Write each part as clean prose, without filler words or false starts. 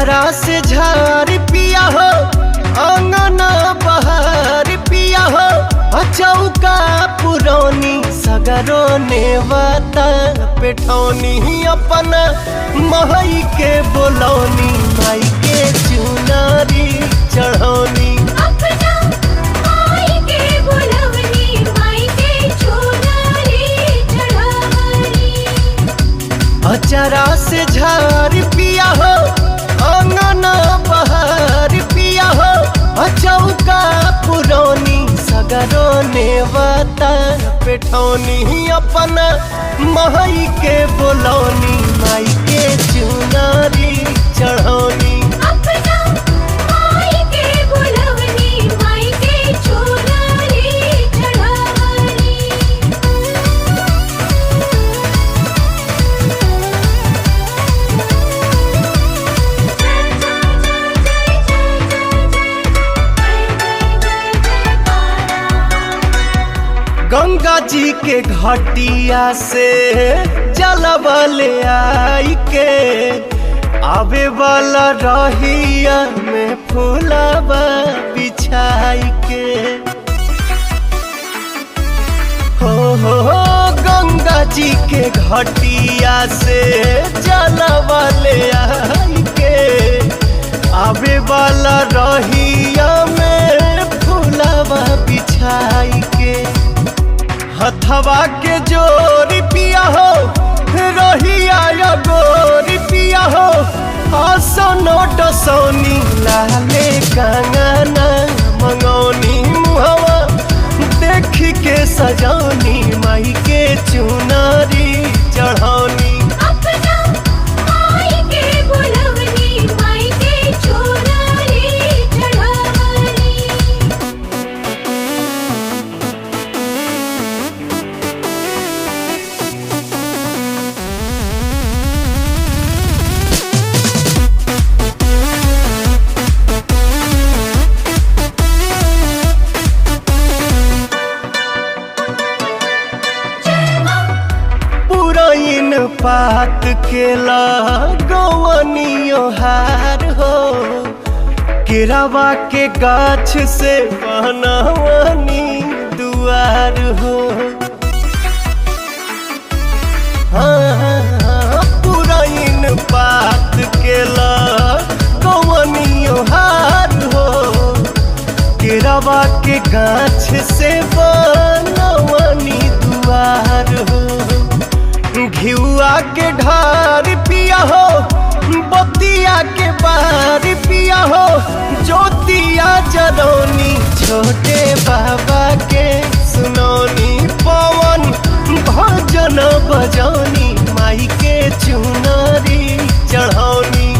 अचरा से झार पिया हो अंगना बहार पिया हो चौका पुरौनी सगरो नेवता पेठौनी अपना महई के बोलौनी माई के चुनारी चढ़ौनी अचरा से झार पिया हो अंगना बहार पिया हो चौका पुरौनी सगरो नेवता पेठौनी अपना महई के बोलौनी माई के चुनारी चढ़ौनी गंगा जी के घाटिया से जलबल आई के आवे वाला रहिया में फूलबा बिछाई के हो गंगा जी के घाटिया से जलबल आई के आवे वाला रहिया में फूलबा बिछाई के हथवा के जोरी पिया हो रहिया गोरी पिया हो हसनो डसौनी लाले कंगना मंगौनी मुहवा देख के सजौनी माई के चुनारी चढ़ौनी पात के लगवनियो हार हो केरावा के गाछ से बनवनी दुआर हो पुरैन पात के लगवनियो हार हो केरावा के गाछ से बनवनी दुआर हो घिउआ के ढार पिया हो बतिया के बार पिया हो ज्योतिया जरौनी छोटे बाबा के सुनौनी पवन भजन बजौनी माई के चुनारी चढ़ौनी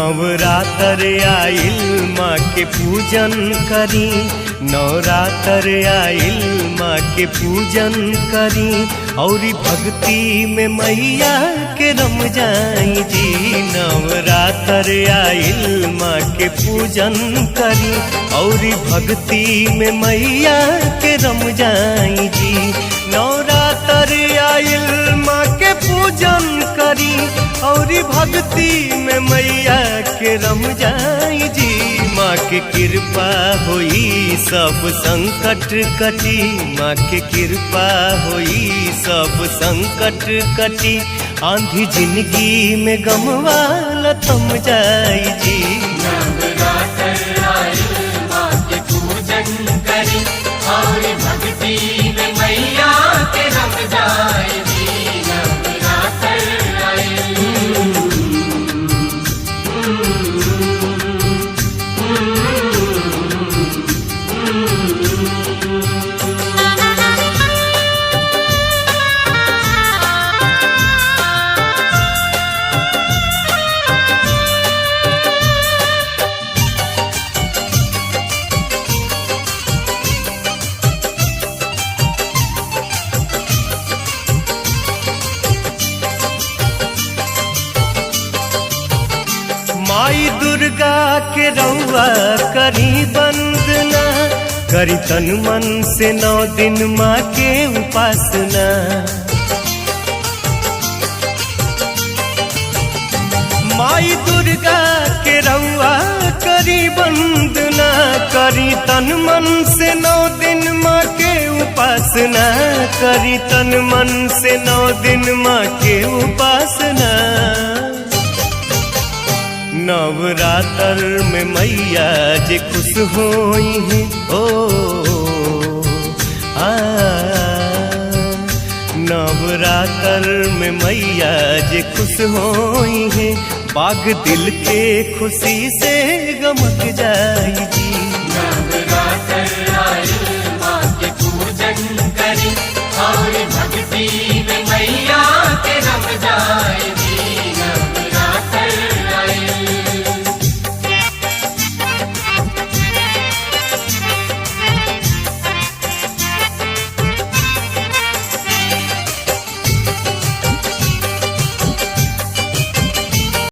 नवरात्र आइल माँ के पूजन करी, नवरात्र आइल माँ के पूजन करी, औरी भक्ति में मैया के रम जाई जी। नवरात्र आइल माँ के पूजन करी, औरी भक्ति में मैया के रम जाई जी। नवरात्र आइल माँ के पूजन करी, औरी भक्ति में मैया के रम जाई जी। माँ के कृपा होई सब संकट कटी, माँ के कृपा होई सब संकट कटी, आंधी जिंदगी में गमवाला थम जाई जी। नवरात्र आइल माँ के पूजन करी, और भक्ति में मैया के रम जाई जी। नवरात्र आइल माई दुर्गा के रउआ करी वंदना, करी तन मन से 9 दिन माँ के उपासना। माई दुर्गा के रउआ करी वंदना, करी तन मन से 9 दिन माँ के उपासना, करी तन मन से 9 दिन माँ के उपासना। नवरात्र में मैया जे खुश होई है, नवरात्र में मैया जे खुश होई है, बाग दिल के खुशी से गमक जाई जी। नवरात्र आइल माँ के पूजन करी, और भक्ति